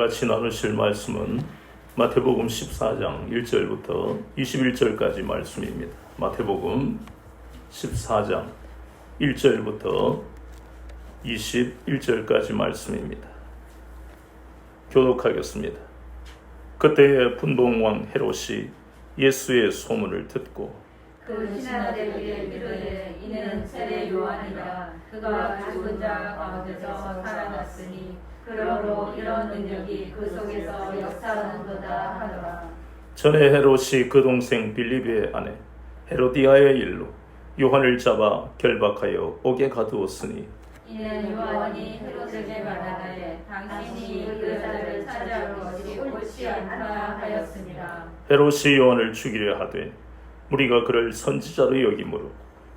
같이 나누실 말씀은 마태복음 14장 1절부터 21절까지 말씀입니다. 마태복음 14장 1절부터 21절까지 말씀입니다. 교독하겠습니다. 그때에 분봉왕 헤롯이 예수의 소문을 듣고 그 신하들에게 이르되 이는 세례 요한이라. 그가 죽은 자 가운데서 살아났으니 그러므로 이런 능력이 그 속에서 역사하는도다 하더라. 전에 헤롯이 그 동생 빌립의 아내 헤로디아의 일로 요한을 잡아 결박하여 옥에 가두었으니 이는 요한이 헤롯에게 말하되 당신이 그 여자를 차지할 것이 옳지 않다 하였습니다. 헤롯이 요한을 죽이려 하되 무리가 그를 선지자로 여김으로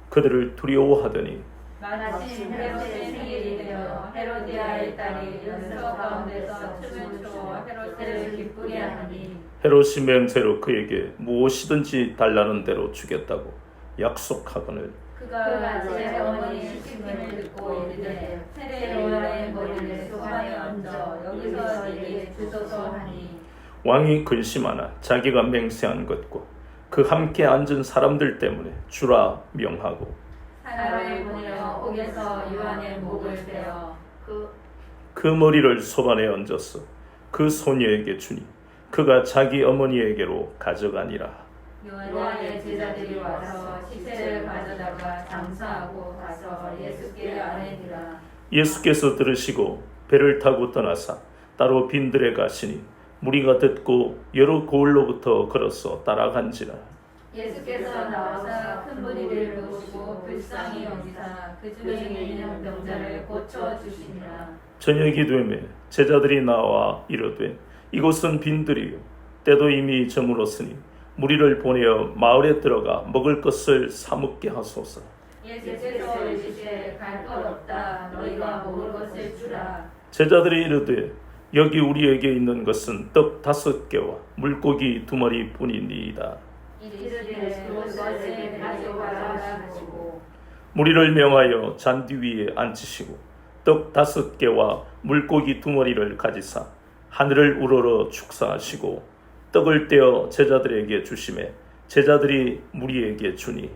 그들을 두려워하더니 마침 헤롯의 생일이 되어 헤로디아의 딸이 연서 가운데서 춤을 추어 헤롯을 기쁘게 하니 헤롯이 맹세로 그에게 무엇이든지 달라는 대로 주겠다고 약속하거늘 그가 제 어머니 시킴을 듣고 이르되 세례 요한의 머리를 소관에 얹어 여기서 내게 주소서 하니 왕이 근심하나 자기가 맹세한 것과 그 함께 앉은 사람들 때문에 주라 명하고 사람을 보내어 옥에서 요한의 목을 베어 그 머리를 소반에 얹었어 그 소녀에게 주니 그가 자기 어머니에게로 가져가니라. 요한의 제자들이 와서 시체를 가져다가 장사하고 가서 예수께 아뢰니라. 예수께서 들으시고 배를 타고 떠나사 따로 빈들에 가시니 무리가 듣고 여러 고을로부터 걸어서 따라간지라. 예수께서 나와서 큰 무리를 보시고 불쌍히 여기사 그 중에 있는 병자를 고쳐 주시니라. 저녁이 되매 제자들이 나와 이르되 이곳은 빈들이요 때도 이미 저물었으니 무리를 보내어 마을에 들어가 먹을 것을 사 먹게 하소서. 예수께서 이르시되 갈 것 없다. 너희가 먹을 것을 주라. 제자들이 이르되 여기 우리에게 있는 것은 떡 5개와 물고기 2마리 뿐이니이다. 이르시되 그것을 가져가라 하시고 무리를 명하여 잔디 위에 앉히시고 떡 5개와 물고기 2마리를 가지사 하늘을 우러러 축사하시고 떡을 떼어 제자들에게 주시매 제자들이 무리에게 주니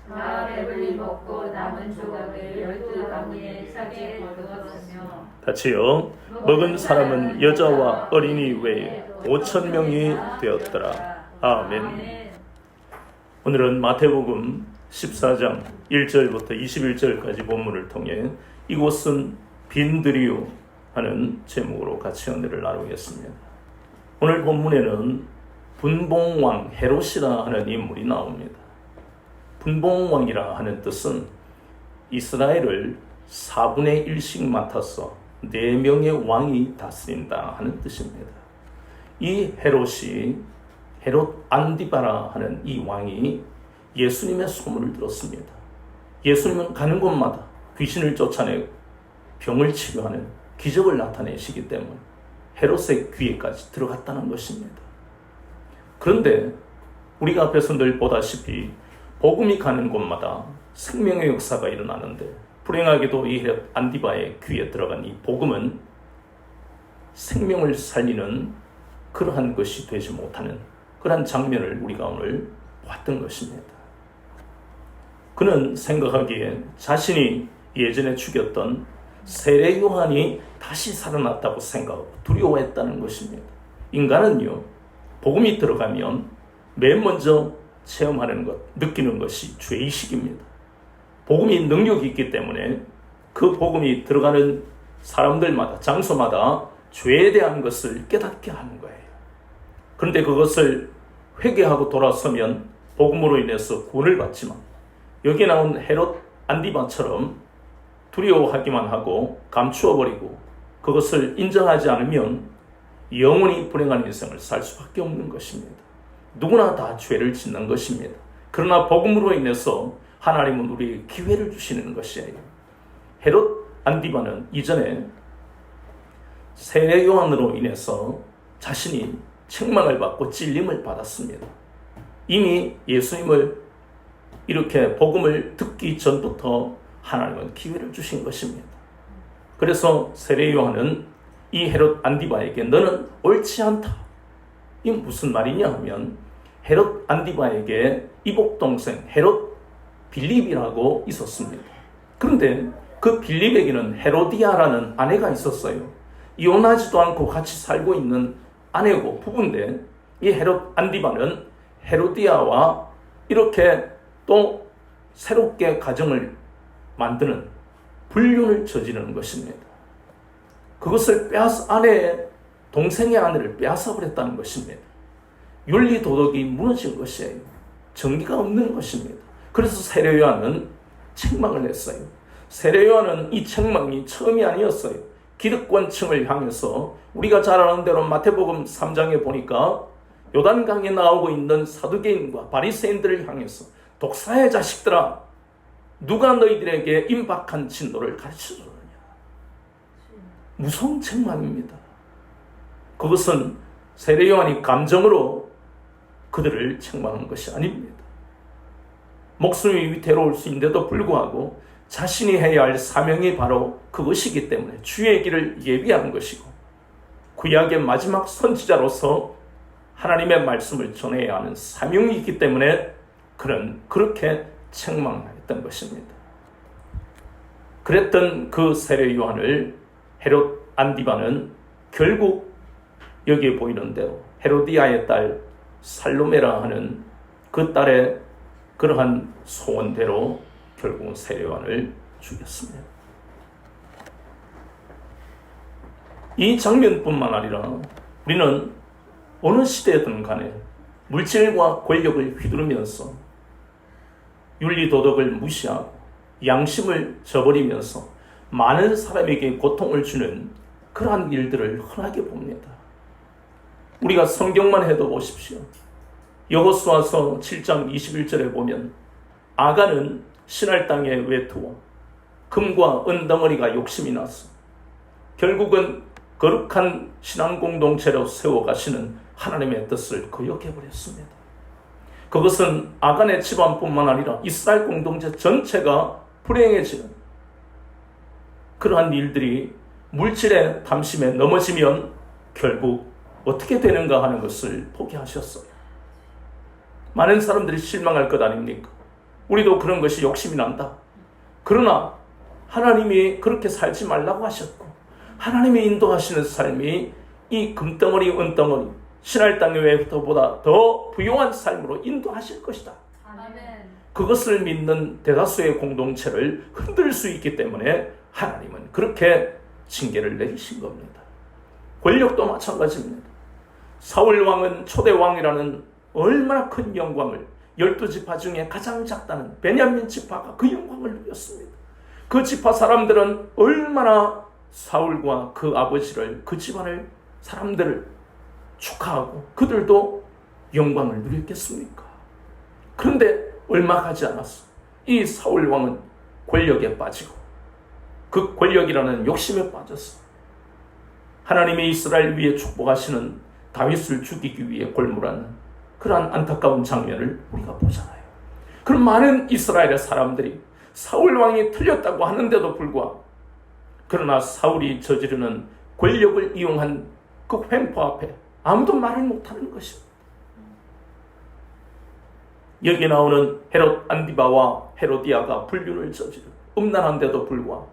다 배불리 먹고 남은 조각을 12가구에 싸게 거두었으며 같이요 먹은 사람은 여자와 어린이 외에 5,000명이 되었더라. 아멘. 오늘은 마태복음 14장 1절부터 21절까지 본문을 통해 이곳은 빈들이요 하는 제목으로 같이 은혜를 나누겠습니다. 오늘 본문에는 분봉왕 헤롯이라 하는 인물이 나옵니다. 분봉왕이라 하는 뜻은 이스라엘을 4분의 1씩 맡아서 4명의 왕이 다스린다 하는 뜻입니다. 이 헤롯이 헤롯 안디바라 하는 이 왕이 예수님의 소문을 들었습니다. 예수님은 가는 곳마다 귀신을 쫓아내고 병을 치료하는 기적을 나타내시기 때문에 헤롯의 귀에까지 들어갔다는 것입니다. 그런데 우리가 앞에서 늘 보다시피 복음이 가는 곳마다 생명의 역사가 일어나는데 불행하게도 이 헤롯 안디바의 귀에 들어간 이 복음은 생명을 살리는 그러한 것이 되지 못하는 그러한 장면을 우리가 오늘 봤던 것입니다. 그는 생각하기에 자신이 예전에 죽였던 세례 요한이 다시 살아났다고 생각하고 두려워했다는 것입니다. 인간은요, 복음이 들어가면 맨 먼저 체험하는 것, 느끼는 것이 죄의식입니다. 복음이 능력이 있기 때문에 그 복음이 들어가는 사람들마다, 장소마다 죄에 대한 것을 깨닫게 하는 거예요. 그런데 그것을 회개하고 돌아서면 복음으로 인해서 구원을 받지만 여기 나온 헤롯 안디바처럼 두려워하기만 하고 감추어버리고 그것을 인정하지 않으면 영원히 불행한 인생을 살 수밖에 없는 것입니다. 누구나 다 죄를 짓는 것입니다. 그러나 복음으로 인해서 하나님은 우리에게 기회를 주시는 것이에요. 헤롯 안디바는 이전에 세례 요한으로 인해서 자신이 책망을 받고 찔림을 받았습니다. 이미 예수님을 이렇게 복음을 듣기 전부터 하나님은 기회를 주신 것입니다. 그래서 세례 요한은 이 헤롯 안디바에게 너는 옳지 않다. 이 무슨 말이냐 하면 헤롯 안디바에게 이복 동생 헤롯 빌립이라고 있었습니다. 그런데 그 빌립에게는 헤로디아라는 아내가 있었어요. 이혼하지도 않고 같이 살고 있는 아내고 부부인데 이 헤롯 안디바는 헤로디아와 이렇게 또 새롭게 가정을 만드는 불륜을 저지르는 것입니다. 그것을 아내의 동생의 아내를 빼앗아 버렸다는 것입니다. 윤리 도덕이 무너진 것이에요. 정의가 없는 것입니다. 그래서 세례 요한은 책망을 했어요. 세례 요한은 이 책망이 처음이 아니었어요. 기득권층을 향해서 우리가 잘 아는 대로 마태복음 3장에 보니까 요단강에 나오고 있는 사두개인과 바리새인들을 향해서 독사의 자식들아, 누가 너희들에게 임박한 진노를 가르쳐주느냐. 무서운 책망입니다. 그것은 세례 요한이 감정으로 그들을 책망한 것이 아닙니다. 목숨이 위태로울 수 있는데도 불구하고 자신이 해야 할 사명이 바로 그것이기 때문에 주의 길을 예비하는 것이고 구약의 마지막 선지자로서 하나님의 말씀을 전해야 하는 사명이 있기 때문에 그는 그렇게 책망했던 것입니다. 그랬던 그 세례 요한을 헤롯 안디바는 결국 여기에 보이는 대로 헤로디아의 딸 살로메라 하는 그 딸의 그러한 소원대로 결국은 세례 요한을 죽였습니다. 이 장면뿐만 아니라 우리는 어느 시대든 간에 물질과 권력을 휘두르면서 윤리도덕을 무시하고 양심을 저버리면서 많은 사람에게 고통을 주는 그러한 일들을 흔하게 봅니다. 우리가 성경만 해도 보십시오. 여호수아서 7장 21절에 보면 아간은 신할 땅에 외투와 금과 은덩어리가 욕심이 나서 결국은 거룩한 신앙 공동체로 세워가시는 하나님의 뜻을 거역해버렸습니다. 그것은 아간의 집안뿐만 아니라 이스라엘 공동체 전체가 불행해지는 그러한 일들이 물질의 탐심에 넘어지면 결국 어떻게 되는가 하는 것을 포기하셨어요. 많은 사람들이 실망할 것 아닙니까? 우리도 그런 것이 욕심이 난다. 그러나 하나님이 그렇게 살지 말라고 하셨고 하나님이 인도하시는 삶이 이 금덩어리 은덩어리 신할 땅의 외부터보다 더 부유한 삶으로 인도하실 것이다. 아멘. 그것을 믿는 대다수의 공동체를 흔들 수 있기 때문에 하나님은 그렇게 징계를 내리신 겁니다. 권력도 마찬가지입니다. 사울 왕은 초대 왕이라는 얼마나 큰 영광을 12지파 중에 가장 작다는 베냐민 지파가 그 영광을 누렸습니다. 그 지파 사람들은 얼마나 사울과 그 아버지를 그 집안을 사람들을 축하하고 그들도 영광을 누렸겠습니까? 그런데 얼마 가지 않았어. 이 사울 왕은 권력에 빠지고 그 권력이라는 욕심에 빠졌어. 하나님이 이스라엘 위에 축복하시는 다윗을 죽이기 위해 골몰하는 그러한 안타까운 장면을 우리가 보잖아요. 그런 많은 이스라엘의 사람들이 사울 왕이 틀렸다고 하는데도 불구하고 그러나 사울이 저지르는 권력을 이용한 그 횡포 앞에 아무도 말을 못하는 것입니다. 여기 나오는 헤롯 안디바와 헤로디아가 불륜을 저지르고 음란한데도 불구하고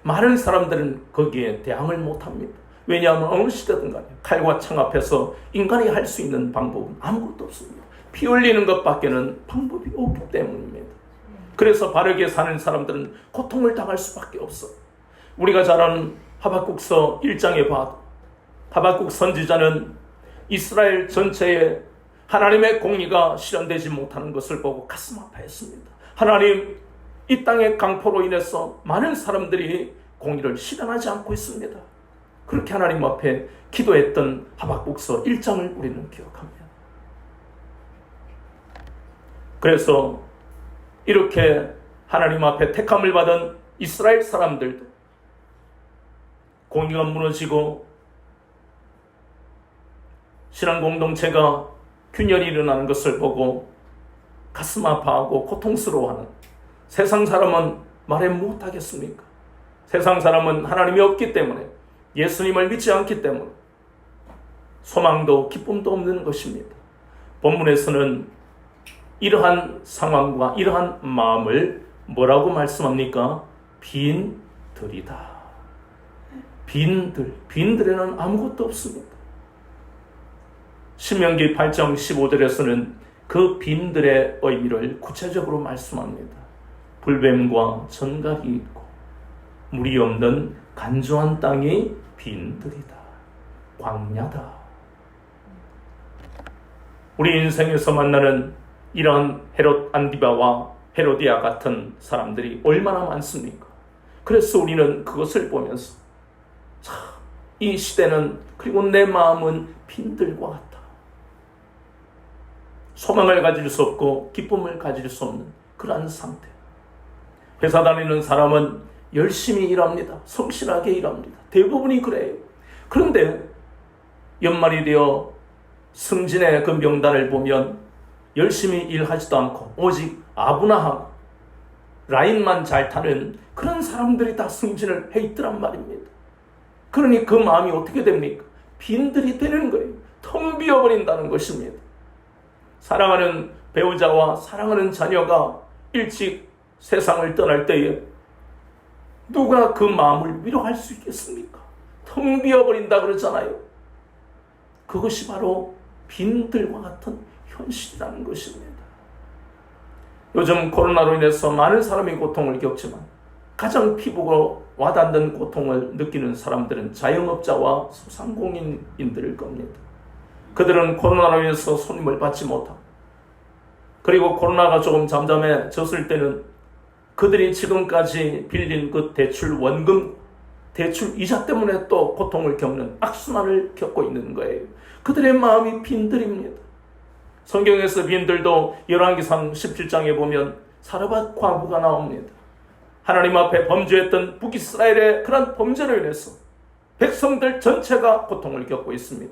많은 사람들은 거기에 대항을 못합니다. 왜냐하면 어느 시대든 간에 칼과 창 앞에서 인간이 할 수 있는 방법은 아무것도 없습니다. 피 흘리는 것밖에는 방법이 없기 때문입니다. 그래서 바르게 사는 사람들은 고통을 당할 수밖에 없어요. 우리가 잘 아는 하박국서 1장에 봐도 하박국 선지자는 이스라엘 전체에 하나님의 공의가 실현되지 못하는 것을 보고 가슴 아파했습니다. 하나님, 이 땅의 강포로 인해서 많은 사람들이 공의를 실현하지 않고 있습니다. 그렇게 하나님 앞에 기도했던 하박국서 1장을 우리는 기억합니다. 그래서 이렇게 하나님 앞에 택함을 받은 이스라엘 사람들도 공의가 무너지고 신앙 공동체가 균열이 일어나는 것을 보고 가슴 아파하고 고통스러워하는 세상 사람은 말해 못하겠습니까? 세상 사람은 하나님이 없기 때문에 예수님을 믿지 않기 때문에 소망도 기쁨도 없는 것입니다. 본문에서는 이러한 상황과 이러한 마음을 뭐라고 말씀합니까? 빈들이다. 빈들에는 아무것도 없습니다. 신명기 8장 15절에서는 그 빈들의 의미를 구체적으로 말씀합니다. 불뱀과 전갈이 있고 물이 없는 간조한 땅이 빈들이다. 광야다. 우리 인생에서 만나는 이러한 헤롯 안디바와 헤로디아 같은 사람들이 얼마나 많습니까? 그래서 우리는 그것을 보면서 이 시대는, 그리고 내 마음은 빈들과 같다. 소망을 가질 수 없고 기쁨을 가질 수 없는 그러한 상태. 회사 다니는 사람은 열심히 일합니다. 성실하게 일합니다. 대부분이 그래요. 그런데 연말이 되어 승진의 그 명단을 보면 열심히 일하지도 않고 오직 아부나하고 라인만 잘 타는 그런 사람들이 다 승진을 해 있더란 말입니다. 그러니 그 마음이 어떻게 됩니까? 빈들이 되는 거예요. 텅 비어버린다는 것입니다. 사랑하는 배우자와 사랑하는 자녀가 일찍 세상을 떠날 때에 누가 그 마음을 위로할 수 있겠습니까? 텅 비어버린다 그러잖아요. 그것이 바로 빈들과 같은 현실이라는 것입니다. 요즘 코로나로 인해서 많은 사람이 고통을 겪지만 가장 피부가 와닿는 고통을 느끼는 사람들은 자영업자와 소상공인들일 겁니다. 그들은 코로나로 인해서 손님을 받지 못하고, 그리고 코로나가 조금 잠잠해졌을 때는 그들이 지금까지 빌린 그 대출 원금, 대출 이자 때문에 또 고통을 겪는 악순환을 겪고 있는 거예요. 그들의 마음이 빈들입니다. 성경에서 빈들도 열왕기상 17장에 보면 사르밧 과부가 나옵니다. 하나님 앞에 범죄했던 북이스라엘의 그런 범죄로 인해서 백성들 전체가 고통을 겪고 있습니다.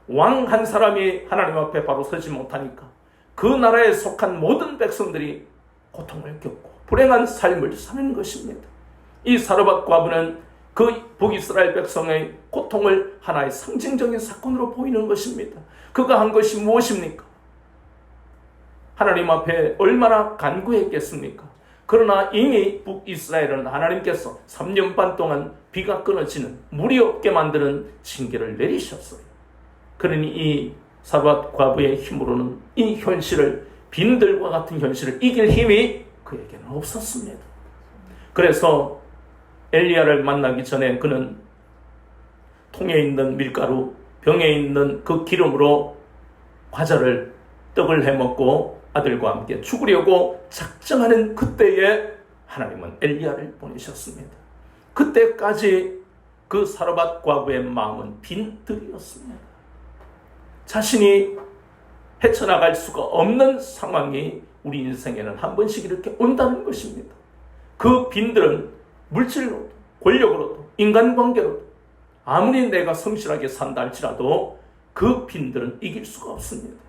왕 한 사람이 하나님 앞에 바로 서지 못하니까 그 나라에 속한 모든 백성들이 고통을 겪고 불행한 삶을 사는 것입니다. 이 사르밧 과부는 그 북이스라엘 백성의 고통을 하나의 상징적인 사건으로 보이는 것입니다. 그가 한 것이 무엇입니까? 하나님 앞에 얼마나 간구했겠습니까? 그러나 이미 북이스라엘은 하나님께서 3년 반 동안 비가 끊어지는, 물이 없게 만드는 징계를 내리셨어요. 그러니 이 사르밧 과부의 힘으로는 이 현실을, 빈들과 같은 현실을 이길 힘이 그에게는 없었습니다. 그래서 엘리야를 만나기 전에 그는 통에 있는 밀가루, 병에 있는 그 기름으로 과자를, 떡을 해먹고 아들과 함께 죽으려고 작정하는 그때에 하나님은 엘리야를 보내셨습니다. 그때까지 그 사르밧 과부의 마음은 빈들이었습니다. 자신이 헤쳐나갈 수가 없는 상황이 우리 인생에는 한 번씩 이렇게 온다는 것입니다. 그 빈들은 물질로도, 권력으로도, 인간관계로도 아무리 내가 성실하게 산다 할지라도 그 빈들은 이길 수가 없습니다.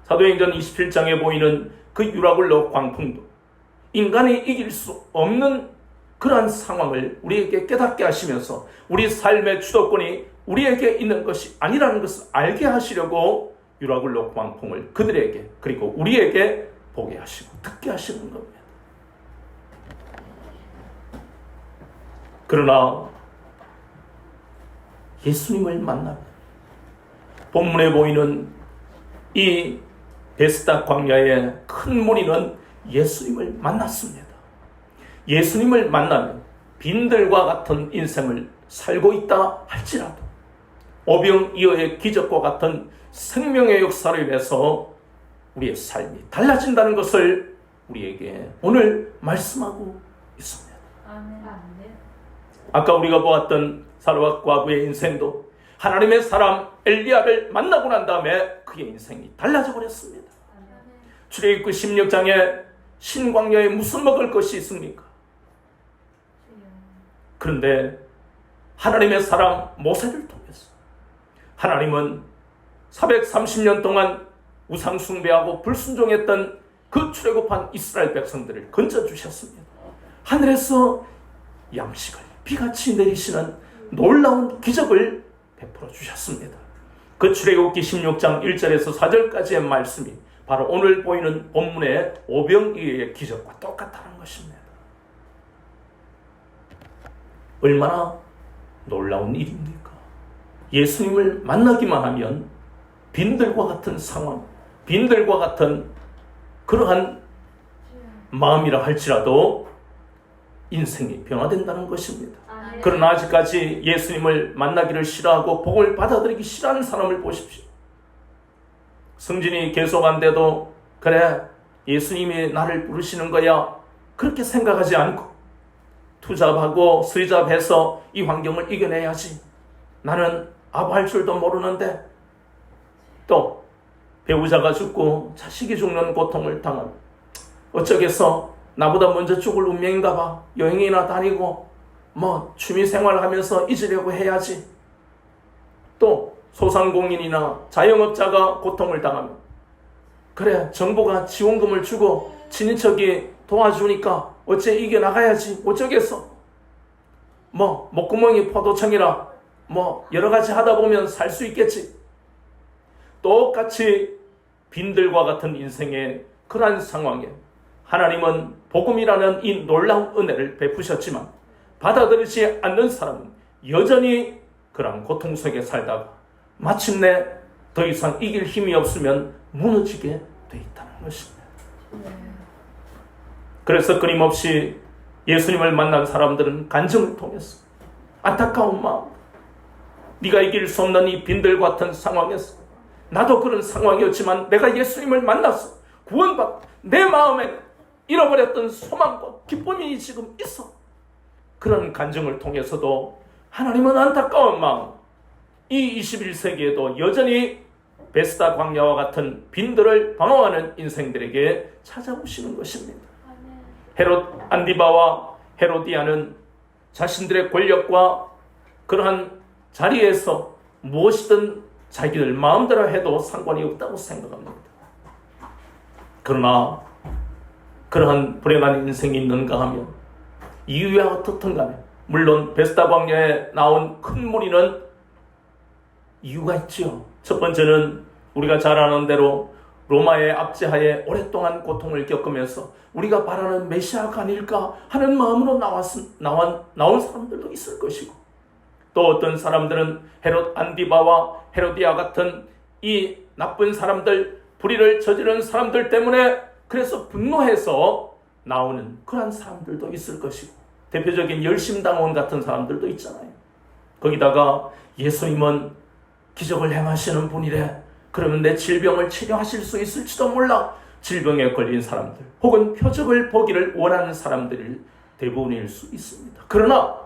사도행전 27장에 보이는 그 유라굴로 광풍도 인간이 이길 수 없는 그러한 상황을 우리에게 깨닫게 하시면서 우리 삶의 주도권이 우리에게 있는 것이 아니라는 것을 알게 하시려고 유라굴로 광풍을 그들에게, 그리고 우리에게 보게 하시고 듣게 하시는 겁니다. 그러나 예수님을 만나면 본문에 보이는 이 베스다 광야의 큰 무리는 예수님을 만났습니다. 예수님을 만나면 빈들과 같은 인생을 살고 있다 할지라도 오병이어의 기적과 같은 생명의 역사로 인해서 우리의 삶이 달라진다는 것을 우리에게 오늘 말씀하고 있습니다. 아멘. 아까 우리가 보았던 사르밧 과부의 인생도 하나님의 사람 엘리야를 만나고 난 다음에 그의 인생이 달라져 버렸습니다. 출애굽기 16장에 신광야에 무슨 먹을 것이 있습니까? 그런데 하나님의 사람 모세를 통해서 하나님은 430년 동안 우상 숭배하고 불순종했던 그 출애굽한 이스라엘 백성들을 건져주셨습니다. 하늘에서 양식을 비같이 내리시는 놀라운 기적을 베풀어 주셨습니다. 그 출애굽기 16장 1절에서 4절까지의 말씀이 바로 오늘 보이는 본문의 오병이어의 기적과 똑같다는 것입니다. 얼마나 놀라운 일입니까? 예수님을 만나기만 하면 빈들과 같은 상황, 빈들과 같은 그러한 마음이라 할지라도 인생이 변화된다는 것입니다. 그러나 아직까지 예수님을 만나기를 싫어하고 복을 받아들이기 싫어하는 사람을 보십시오. 승진이 계속한데도 그래 예수님이 나를 부르시는 거야 그렇게 생각하지 않고 투잡하고 스잡해서 이 환경을 이겨내야지. 나는 아부할 줄도 모르는데 또 배우자가 죽고 자식이 죽는 고통을 당하면 어쩌겠어. 나보다 먼저 죽을 운명인가 봐. 여행이나 다니고 취미생활 하면서 잊으려고 해야지. 또 소상공인이나 자영업자가 고통을 당하면 그래 정부가 지원금을 주고 친인척이 도와주니까 어째 이겨나가야지. 어쩌겠어. 목구멍이 포도청이라 여러 가지 하다 보면 살 수 있겠지. 똑같이 빈들과 같은 인생의 그러한 상황에 하나님은 복음이라는 이 놀라운 은혜를 베푸셨지만 받아들이지 않는 사람은 여전히 그런 고통 속에 살다가 마침내 더 이상 이길 힘이 없으면 무너지게 돼 있다는 것입니다. 그래서 끊임없이 예수님을 만난 사람들은 간증을 통해서 안타까운 마음, 네가 이길 수 없는 이 빈들 같은 상황에서 나도 그런 상황이었지만 내가 예수님을 만나서 구원받고 내 마음에 잃어버렸던 소망과 기쁨이 지금 있어. 그런 간증을 통해서도 하나님은 안타까운 마음, 이 21세기에도 여전히 베스다 광야와 같은 빈들을 방황하는 인생들에게 찾아오시는 것입니다. 헤롯 안디바와 헤로디아는 자신들의 권력과 그러한 자리에서 무엇이든 자기들 마음대로 해도 상관이 없다고 생각합니다. 그러나 그러한 불행한 인생이 있는가 하면 이유야 어떻든 간에 물론 베스다 광야에 나온 큰 무리는 이유가 있지요. 첫 번째는 우리가 잘 아는 대로 로마의 압제하에 오랫동안 고통을 겪으면서 우리가 바라는 메시아가 아닐까 하는 마음으로 나온 사람들도 있을 것이고, 또 어떤 사람들은 헤롯 안디바와 헤로디아 같은 이 나쁜 사람들, 불의를 저지른 사람들 때문에 그래서 분노해서 나오는 그런 사람들도 있을 것이고, 대표적인 열심당원 같은 사람들도 있잖아요. 거기다가 예수님은 기적을 행하시는 분이래. 그러면 내 질병을 치료하실 수 있을지도 몰라. 질병에 걸린 사람들 혹은 표적을 보기를 원하는 사람들이 대부분일 수 있습니다. 그러나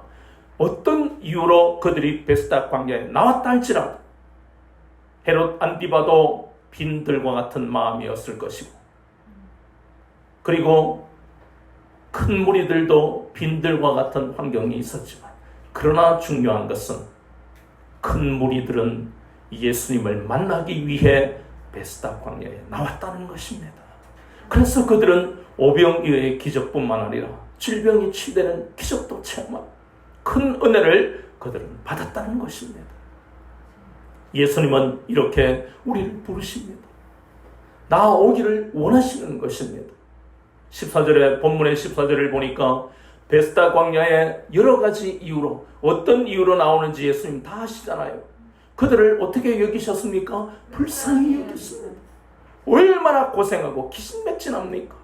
어떤 이유로 그들이 베스다 광야에 나왔다 할지라도 헤롯 안디바도 빈들과 같은 마음이었을 것이고, 그리고 큰 무리들도 빈들과 같은 환경이 있었지만, 그러나 중요한 것은 큰 무리들은 예수님을 만나기 위해 베스다 광야에 나왔다는 것입니다. 그래서 그들은 오병이어의 기적뿐만 아니라 질병이 치유되는 기적도 체험한 큰 은혜를 그들은 받았다는 것입니다. 예수님은 이렇게 우리를 부르십니다. 나오기를 원하시는 것입니다. 14절에 본문의 14절을 보니까 베스다 광야에 여러 가지 이유로, 어떤 이유로 나오는지 예수님 다 아시잖아요. 그들을 어떻게 여기셨습니까? 불쌍히 여겼습니다. 얼마나 고생하고 기신맥진합니까?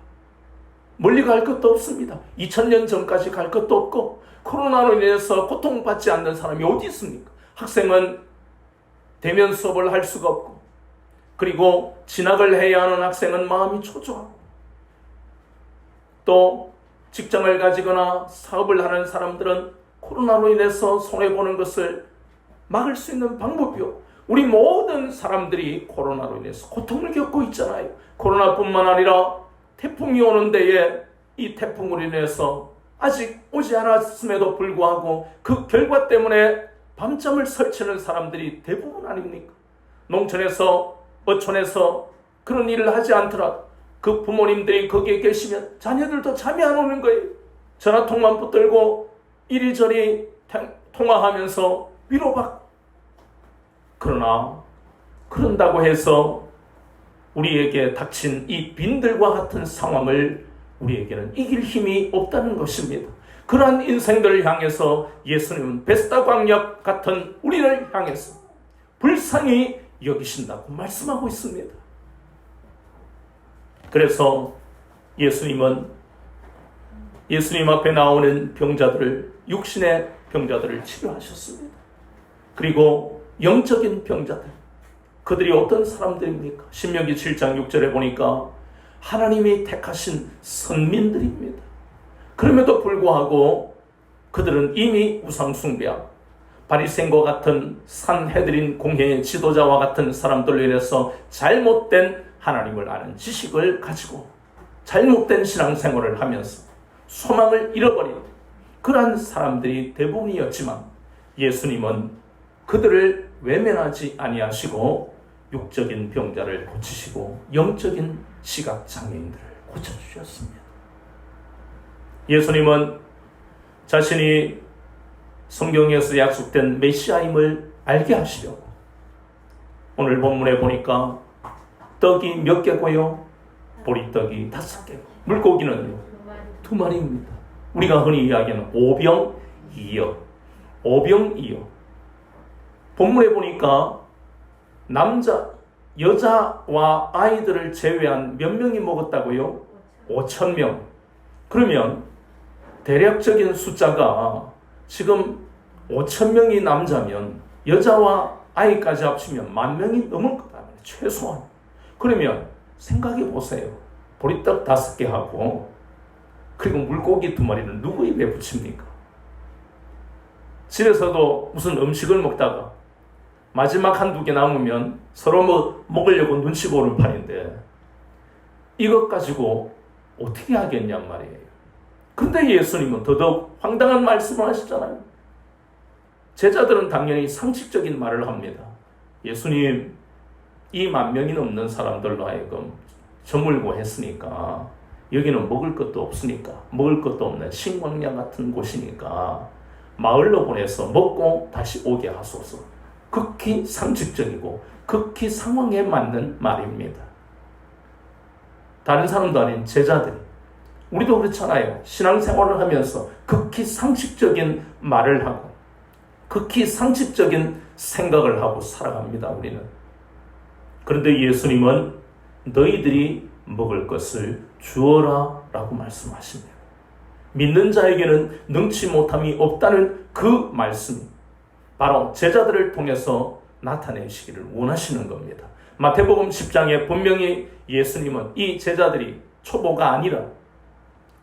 멀리 갈 것도 없습니다. 2000년 전까지 갈 것도 없고, 코로나로 인해서 고통받지 않는 사람이 어디 있습니까? 학생은 대면 수업을 할 수가 없고, 그리고 진학을 해야 하는 학생은 마음이 초조하고, 또 직장을 가지거나 사업을 하는 사람들은 코로나로 인해서 손해보는 것을 막을 수 있는 방법이요. 우리 모든 사람들이 코로나로 인해서 고통을 겪고 있잖아요. 코로나뿐만 아니라 태풍이 오는 데에 이 태풍으로 인해서 아직 오지 않았음에도 불구하고 그 결과 때문에 밤잠을 설치는 사람들이 대부분 아닙니까? 농촌에서 어촌에서 그런 일을 하지 않더라도 그 부모님들이 거기에 계시면 자녀들도 잠이 안 오는 거예요. 전화통만 붙들고 이리저리 통화하면서 위로받고, 그러나 그런다고 해서 우리에게 닥친 이 빈들과 같은 상황을 우리에게는 이길 힘이 없다는 것입니다. 그러한 인생들을 향해서 예수님은 베스다 광역 같은 우리를 향해서 불쌍히 여기신다고 말씀하고 있습니다. 그래서 예수님은 예수님 앞에 나오는 병자들을, 육신의 병자들을 치료하셨습니다. 그리고 영적인 병자들, 그들이 어떤 사람들입니까? 신명기 7장 6절에 보니까 하나님이 택하신 선민들입니다. 그럼에도 불구하고 그들은 이미 우상숭배하고 바리새인과 같은 산헤드린 공회의 지도자와 같은 사람들로 인해서 잘못된 하나님을 아는 지식을 가지고 잘못된 신앙생활을 하면서 소망을 잃어버린 그러한 사람들이 대부분이었지만, 예수님은 그들을 외면하지 아니하시고 육적인 병자를 고치시고 영적인 시각장애인들을 고쳐주셨습니다. 예수님은 자신이 성경에서 약속된 메시아임을 알게 하시려고 오늘 본문에 보니까 떡이 몇 개고요? 보리떡이 5개, 물고기는요 2마리입니다. 우리가 흔히 이야기하는 오병이어. 본문에 보니까 여자와 아이들을 제외한 몇 명이 먹었다고요? 5,000명. 그러면 대략적인 숫자가 지금 5,000명이 남자면 여자와 아이까지 합치면 10,000명이 넘을 거다. 최소한. 그러면 생각해 보세요. 보리떡 5개 하고 그리고 물고기 2마리는 누구 입에 붙입니까? 집에서도 무슨 음식을 먹다가 마지막 1-2개 남으면 서로 먹으려고 눈치 보는 판인데 이것 가지고 어떻게 하겠냔 말이에요. 근데 예수님은 더더욱 황당한 말씀을 하시잖아요. 제자들은 당연히 상식적인 말을 합니다. 예수님, 이 10,000명이 넘는 사람들로 하여금 저물고 했으니까 여기는 먹을 것도 없으니까, 먹을 것도 없는 신광야 같은 곳이니까 마을로 보내서 먹고 다시 오게 하소서. 극히 상식적이고 극히 상황에 맞는 말입니다. 다른 사람도 아닌 제자들이, 우리도 그렇잖아요. 신앙생활을 하면서 극히 상식적인 말을 하고 극히 상식적인 생각을 하고 살아갑니다. 우리는. 그런데 예수님은 너희들이 먹을 것을 주어라 라고 말씀하십니다. 믿는 자에게는 능치 못함이 없다는 그 말씀이 바로 제자들을 통해서 나타내시기를 원하시는 겁니다. 마태복음 10장에 분명히 예수님은 이 제자들이 초보가 아니라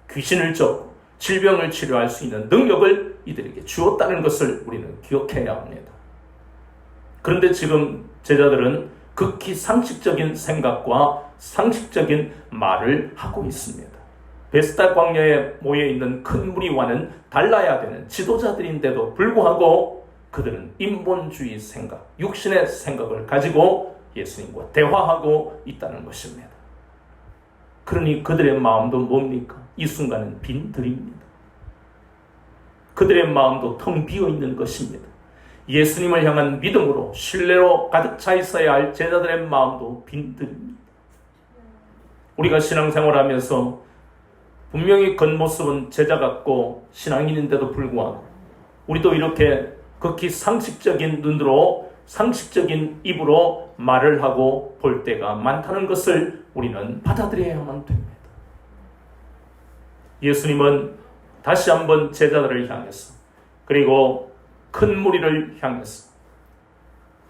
귀신을 쫓고 질병을 치료할 수 있는 능력을 이들에게 주었다는 것을 우리는 기억해야 합니다. 그런데 지금 제자들은 극히 상식적인 생각과 상식적인 말을 하고 있습니다. 베스다 광야에 모여있는 큰 무리와는 달라야 되는 지도자들인데도 불구하고 그들은 인본주의 생각, 육신의 생각을 가지고 예수님과 대화하고 있다는 것입니다. 그러니 그들의 마음도 뭡니까? 이 순간은 빈들입니다. 그들의 마음도 텅 비어있는 것입니다. 예수님을 향한 믿음으로 신뢰로 가득 차 있어야 할 제자들의 마음도 빈들입니다. 우리가 신앙생활하면서 분명히 겉모습은 제자 같고 신앙인인데도 불구하고 우리도 이렇게 극히 상식적인 눈으로 상식적인 입으로 말을 하고 볼 때가 많다는 것을 우리는 받아들여야만 됩니다. 예수님은 다시 한번 제자들을 향해서 그리고 큰 무리를 향해서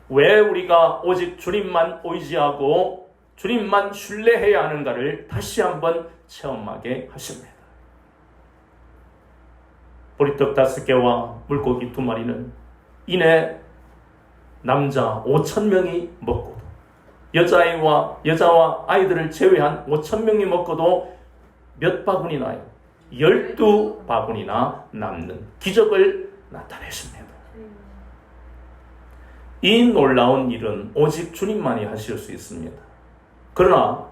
왜 우리가 오직 주님만 의지하고 주님만 신뢰해야 하는가를 다시 한번 체험하게 하십니다. 보리떡 5개와 물고기 2마리는 이내 남자 5,000명이 먹고도 여자와 아이들을 제외한 5,000명이 먹고도 몇 바구니 나요? 12바구니나 남는 기적을 나타내십니다. 이 놀라운 일은 오직 주님만이 하실 수 있습니다. 그러나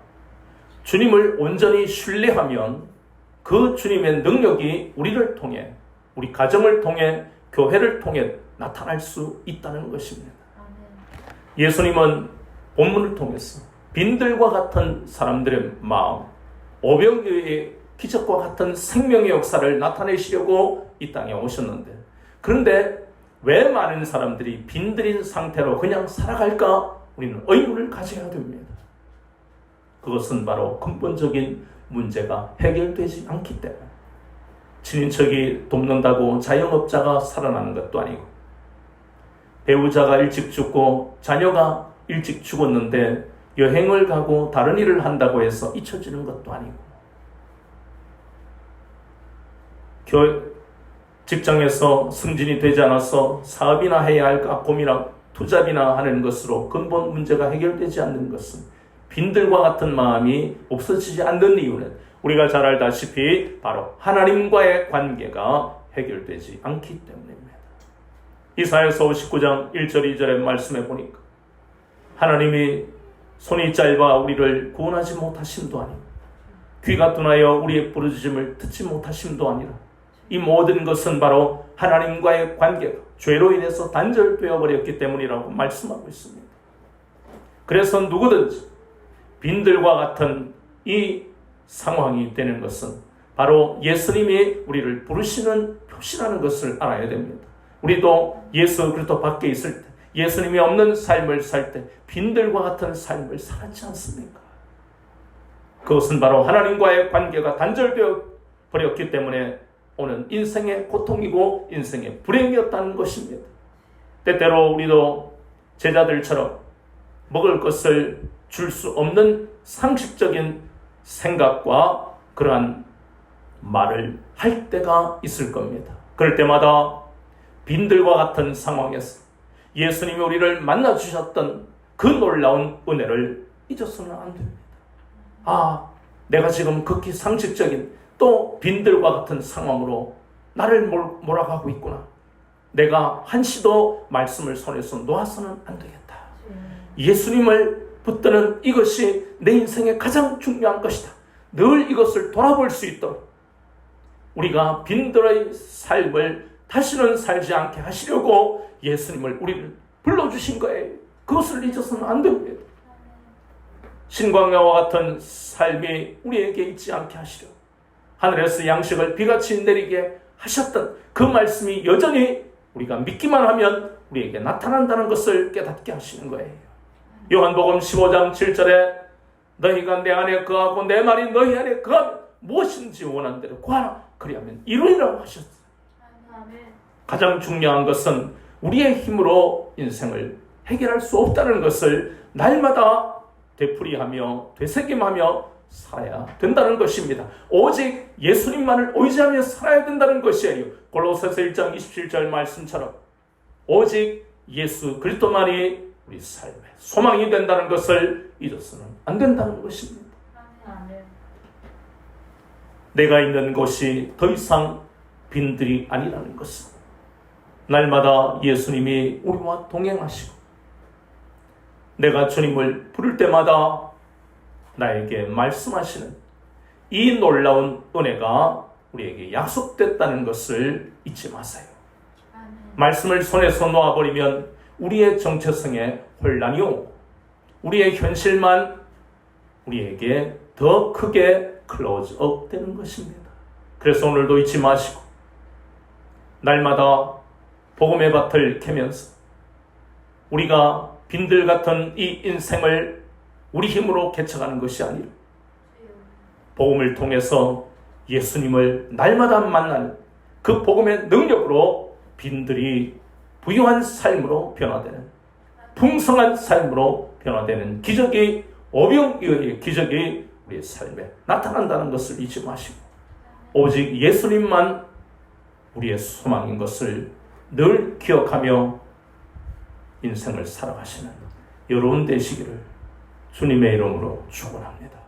주님을 온전히 신뢰하면 그 주님의 능력이 우리를 통해, 우리 가정을 통해, 교회를 통해 나타날 수 있다는 것입니다. 예수님은 본문을 통해서 빈들과 같은 사람들의 마음, 오병이어의 기적과 같은 생명의 역사를 나타내시려고 이 땅에 오셨는데, 그런데 왜 많은 사람들이 빈들인 상태로 그냥 살아갈까? 우리는 의문을 가져야 됩니다. 그것은 바로 근본적인 문제가 해결되지 않기 때문에, 친인척이 돕는다고 자영업자가 살아나는 것도 아니고, 배우자가 일찍 죽고 자녀가 일찍 죽었는데 여행을 가고 다른 일을 한다고 해서 잊혀지는 것도 아니고, 직장에서 승진이 되지 않아서 사업이나 해야 할까 고민하고 투잡이나 하는 것으로 근본 문제가 해결되지 않는 것은, 빈들과 같은 마음이 없어지지 않는 이유는 우리가 잘 알다시피 바로 하나님과의 관계가 해결되지 않기 때문입니다. 이사야서 59장 1절 2절의 말씀에 보니까 하나님이 손이 짧아 우리를 구원하지 못하심도 아니고 귀가 둔하여 우리의 부르짖음을 듣지 못하심도 아니라, 이 모든 것은 바로 하나님과의 관계가 죄로 인해서 단절되어 버렸기 때문이라고 말씀하고 있습니다. 그래서 누구든지 빈들과 같은 이 상황이 되는 것은 바로 예수님이 우리를 부르시는 표시라는 것을 알아야 됩니다. 우리도 예수 그리스도 밖에 있을 때, 예수님이 없는 삶을 살 때 빈들과 같은 삶을 살았지 않습니까? 그것은 바로 하나님과의 관계가 단절되어 버렸기 때문에 오는 인생의 고통이고 인생의 불행이었다는 것입니다. 때때로 우리도 제자들처럼 먹을 것을 줄 수 없는 상식적인 생각과 그러한 말을 할 때가 있을 겁니다. 그럴 때마다 빈들과 같은 상황에서 예수님이 우리를 만나주셨던 그 놀라운 은혜를 잊어서는 안 됩니다. 내가 지금 극히 상식적인 또 빈들과 같은 상황으로 나를 몰아가고 있구나. 내가 한시도 말씀을 손에서 놓아서는 안 되겠다. 예수님을 붙드는 이것이 내 인생의 가장 중요한 것이다. 늘 이것을 돌아볼 수 있도록 우리가 빈들의 삶을 다시는 살지 않게 하시려고 예수님을 우리를 불러주신 거예요. 그것을 잊어서는 안 됩니다. 신광야와 같은 삶이 우리에게 있지 않게 하시려 하늘에서 양식을 비같이 내리게 하셨던 그 말씀이 여전히 우리가 믿기만 하면 우리에게 나타난다는 것을 깨닫게 하시는 거예요. 요한복음 15장 7절에 너희가 내 안에 거하고 내 말이 너희 안에 거하면 무엇인지 원하는 대로 구하라. 그리하면 이루리라고 하셨어요. 가장 중요한 것은 우리의 힘으로 인생을 해결할 수 없다는 것을 날마다 되풀이하며 되새김하며 살아야 된다는 것입니다. 오직 예수님만을 의지하며 살아야 된다는 것이에요. 골로새서 1장 27절 말씀처럼 오직 예수 그리스도만이 우리 삶의 소망이 된다는 것을 잊어서는 안 된다는 것입니다. 내가 있는 곳이 더 이상 빈들이 아니라는 것은 날마다 예수님이 우리와 동행하시고 내가 주님을 부를 때마다 나에게 말씀하시는 이 놀라운 은혜가 우리에게 약속됐다는 것을 잊지 마세요. 말씀을 손에서 놓아버리면 우리의 정체성에 혼란이 오고 우리의 현실만 우리에게 더 크게 클로즈업 되는 것입니다. 그래서 오늘도 잊지 마시고 날마다 복음의 밭을 캐면서 우리가 빈들 같은 이 인생을 우리 힘으로 개척하는 것이 아니라 복음을 통해서 예수님을 날마다 만나는 그 복음의 능력으로 빈들이 부유한 삶으로 변화되는 풍성한 삶으로 변화되는 기적이 오병이어의 기적이 우리의 삶에 나타난다는 것을 잊지 마시고 오직 예수님만 우리의 소망인 것을 늘 기억하며 인생을 살아가시는 여러분 되시기를 주님의 이름으로 축원합니다.